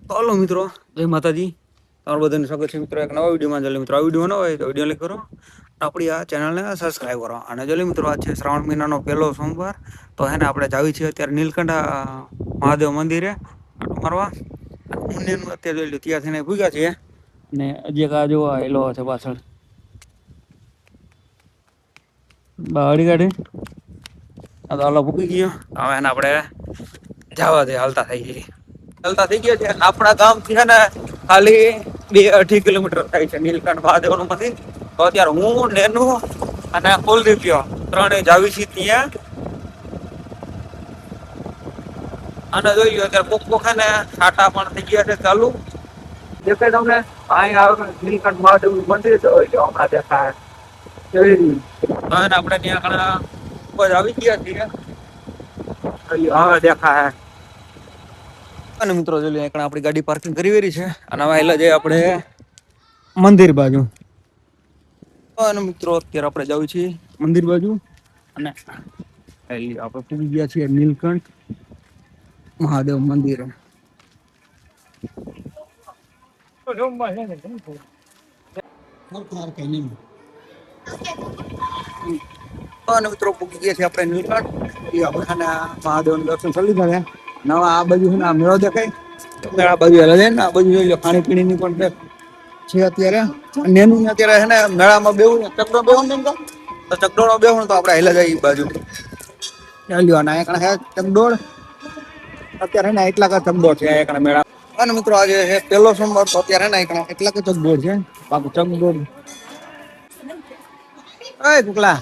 તો હાલો મિત્રો, જય માતાજી. તમારું બધાનું સ્વાગત છે મિત્રો એક નવા વિડીયોમાં. જો મિત્રો આ વિડીયો ન હોય તો વિડીયો લાઈક કરો, આપણી આ ચેનલને સબસ્ક્રાઈબ કરો. અને જો મિત્રો આ છે શ્રાવણ મહિનાનો પહેલો સોમવાર, તો હે ને આપણે જાવી છીએ અત્યારે નીલકંઠ મહાદેવ મંદિરે આટો મારવા. મંદિરનું અત્યારે જોઈ લો ત્યાં થઈને ભૂગ્યા છીએ ને હજી કા જોવા એલો છે પાછળ બાવળી ગાડી આ તો હાલો ભૂગી ગયો. હવે એને આપણે જવા દે, હાલતા થઈ ગઈ હાલતા થઈ ગયા છે. આપણા ગામ થી છે ને ખાલી 2-2.5 કિલોમીટર થાય છે નીલકંઠ મહાદેવ નું મંદિર. તો અત્યારે હું નેનું અને કુલદીપ્યો ત્રણે જાવી છીએ ત્યાં. અને જોઈ લો અત્યારે કોક કોક ને છાટા પણ થઈ ગયા છે ચાલુ. દેખાય તમને અહીં આવે નીલકંઠ મહાદેવ નું મંદિર છે, હમણાં દેખાય. આપણે ત્યાં ઘણા ઉપર આવી ગયા છીએ, હવે દેખાય. અને મિત્રો જોઈ લો આપણી ગાડી પાર્કિંગ કરી વેરી છે અને હવે એટલે જે આપણે મંદિર બાજુ. અને મિત્રો અત્યારે આપણે જાવી છીએ મંદિર બાજુ અને આપણે પૂરી ગયા છીએ નીલકંઠ મહાદેવ મંદિરે. અને મિત્રો પૂકી ગયા છે આપણે નીલકંઠ. આપણે મહાદેવ નું દર્શન કરી લીધા છે. નવા આ બાજુ છે ને આ મેળો દેખાય, આ બાજુ હેલા છે ને આ બાજુ જોઈ લો ખાણી પીણી ની પણ છે અત્યારે. નેનું અત્યારે છે ને મેળામાં બેવું ને ચકડો બેવું ને તો ચકડોળો બેવું તો આપણે હેલા જાય એ બાજુ લ્યો. અને અહીંયા હે ચકડોળ અત્યારે ને એટલા કા ચકડોળ છે અહીંયા મેળા. અને મિત્રો આજે છે પહેલો સોમવાર, તો અત્યારે ને એટલા કા ચકડોળ છે. બાકી ચકડોળ એ કુકલા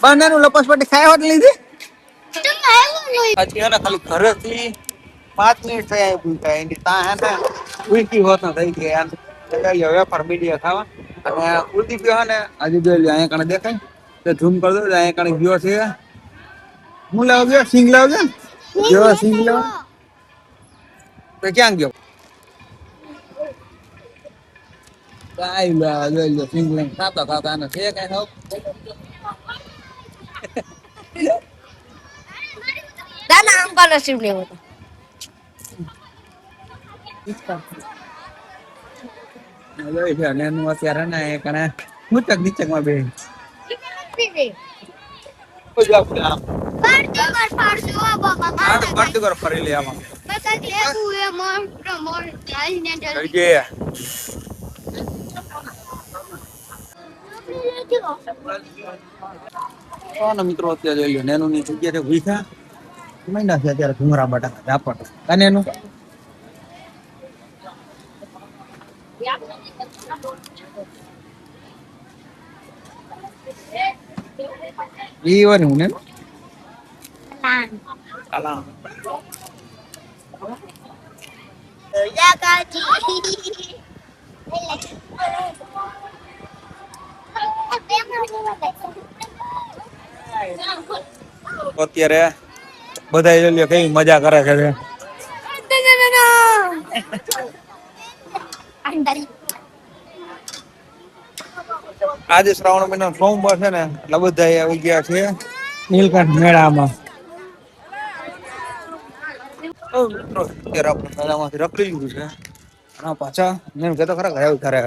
બંનેનું લપસપટ્ટી ખાય હોત લીધી. ખાલી ઘરેથી 5 મિનિટ થયા ભૂલતા એની ત્યાં હે ને ઉલટી હોત થઈ ગયા વેફર મીડિયા ખાવા. અને ઉલટી પીવા ને આજે જોઈ લો અહીંયા કણે દેખાય તો ઝૂમ કરી દો. અહીંયા કણે ગયો છે, હું લાવ ગયો સિંગ લાવ ગયો સિંગ લાવ તો ક્યાં ગયો કાઈ જોઈ લો સિંગ લઈને ખાતા ખાતા આને છે કઈ હોપ. દાના અંબાનો નસીબ લેવો તો અત્યારે ને કણે મુચક નીચક માં બે ફરી લે આમાં મિત્રો. અત્યારે જોઈ લો નેનું ની જગ્યા ભૂખા મહિના છે અત્યારે ઘુંગરા બટાકા ઝાપટ અને એનું હું ને અત્યારે બધા કઈ મજા કરે છે. આજે શ્રાવણ મહિનો સોમવાર છે ને એટલે બધા આવી ગયા છે નીલકંઠ મેળામાં. અત્યારે આપણે મેળામાંથી રખડી લીધું છે અને પાછા કહેતો ખરા ઘરે